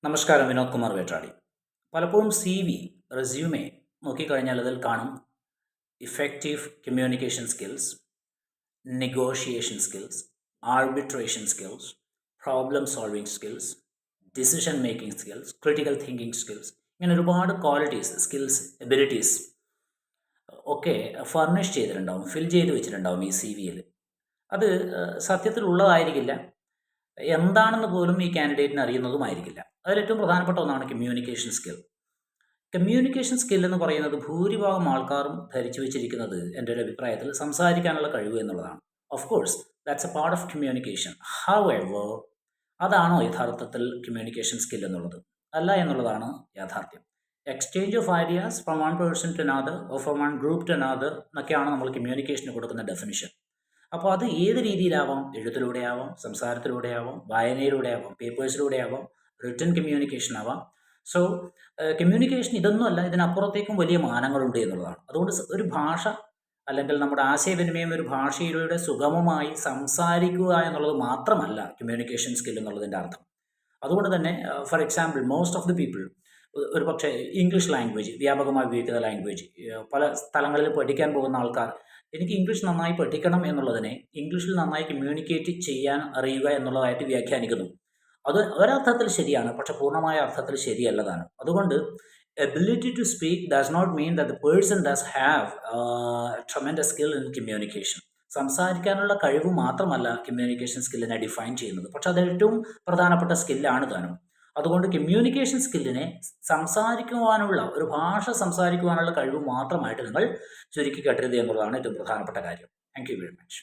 നമസ്കാരം. വിനോദ് കുമാർ വേട്ടാടി. പലപ്പോഴും റെസ്യൂമെ നോക്കിക്കഴിഞ്ഞാൽ അതിൽ കാണും effective communication skills, negotiation skills, arbitration skills, problem solving skills, decision making skills, critical thinking skills, ഇങ്ങനെ ഒരുപാട് ക്വാളിറ്റീസ്, സ്കിൽസ്, എബിലിറ്റീസ് ഒക്കെ ഫർണിഷ് ചെയ്തിട്ടുണ്ടാവും, ഫിൽ ചെയ്ത് വെച്ചിട്ടുണ്ടാവും ഈ വിയിൽ. അത് സത്യത്തിലുള്ളതായിരിക്കില്ല, എന്താണെന്ന് പോലും ഈ കാൻഡിഡേറ്റിന് അറിയുന്നതുമായിരിക്കില്ല. അതിലേറ്റവും പ്രധാനപ്പെട്ട ഒന്നാണ് കമ്മ്യൂണിക്കേഷൻ സ്കിൽ. കമ്മ്യൂണിക്കേഷൻ സ്കിൽ എന്ന് പറയുന്നത് ഭൂരിഭാഗം ആൾക്കാരും ധരിച്ചു വെച്ചിരിക്കുന്നത് എൻ്റെ ഒരു അഭിപ്രായത്തിൽ സംസാരിക്കാനുള്ള കഴിവ് എന്നുള്ളതാണ്. Of course that's a part of communication. However അതാണോ യഥാർത്ഥത്തിൽ കമ്മ്യൂണിക്കേഷൻ സ്കിൽ എന്നുള്ളത്? അല്ല എന്നുള്ളതാണ് യാഥാർത്ഥ്യം. Exchange of ideas from one person to another or from one group to another എന്നൊക്കെയാണ് നമ്മൾ കമ്മ്യൂണിക്കേഷന് കൊടുക്കുന്ന ഡെഫിനിഷൻ. അപ്പോൾ അത് ഏത് രീതിയിലാവാം? എഴുത്തിലൂടെ ആവാം, സംസാരത്തിലൂടെ ആവാം, വായനയിലൂടെ ആവാം, പേപ്പേഴ്സിലൂടെ ആവാം, റിട്ടൺ കമ്മ്യൂണിക്കേഷൻ ആവാം. സോ കമ്മ്യൂണിക്കേഷൻ ഇതൊന്നുമല്ല, ഇതിനപ്പുറത്തേക്കും വലിയ മാനങ്ങളുണ്ട് എന്നുള്ളതാണ്. അതുകൊണ്ട് ഒരു ഭാഷ അല്ലെങ്കിൽ നമ്മുടെ ആശയവിനിമയം ഒരു ഭാഷയിലൂടെ സുഗമമായി സംസാരിക്കുക എന്നുള്ളത് മാത്രമല്ല കമ്മ്യൂണിക്കേഷൻ സ്കിൽ എന്നുള്ളതിൻ്റെ അർത്ഥം. അതുകൊണ്ട് തന്നെ for example most of the people ഒരു പക്ഷേ ഇംഗ്ലീഷ് ലാംഗ്വേജ് വ്യാപകമായി ഉപയോഗിക്കുന്ന ലാംഗ്വേജ്, പല സ്ഥലങ്ങളിൽ പഠിക്കാൻ പോകുന്ന ആൾക്കാർ എനിക്ക് ഇംഗ്ലീഷ് നന്നായി പഠിക്കണം എന്നുള്ളതിനെ ഇംഗ്ലീഷിൽ നന്നായി കമ്മ്യൂണിക്കേറ്റ് ചെയ്യാൻ അറിയുക എന്നുള്ളതായിട്ട് വ്യാഖ്യാനിക്കുന്നു. അത് ഒരർത്ഥത്തിൽ ശരിയാണ്, പക്ഷെ പൂർണ്ണമായ അർത്ഥത്തിൽ ശരിയല്ലതാണ്. അതുകൊണ്ട് ability to speak does not mean that the person does have tremendous skill in communication. സംസാരിക്കാനുള്ള കഴിവ് മാത്രമല്ല കമ്മ്യൂണിക്കേഷൻ സ്കില്ലിനെ ഡിഫൈൻ ചെയ്യുന്നത്, പക്ഷെ അത് ഏറ്റവും പ്രധാനപ്പെട്ട സ്കില്ലാണ് താനും. അതുകൊണ്ട് കമ്മ്യൂണിക്കേഷൻ സ്കില്ലിനെ സംസാരിക്കുവാനുള്ള ഒരു ഭാഷ സംസാരിക്കുവാനുള്ള കഴിവ് മാത്രമായിട്ട് നിങ്ങൾ ചുരുക്കി കെട്ടരുത് എന്നുള്ളതാണ് ഏറ്റവും പ്രധാനപ്പെട്ട കാര്യം. Thank you very much.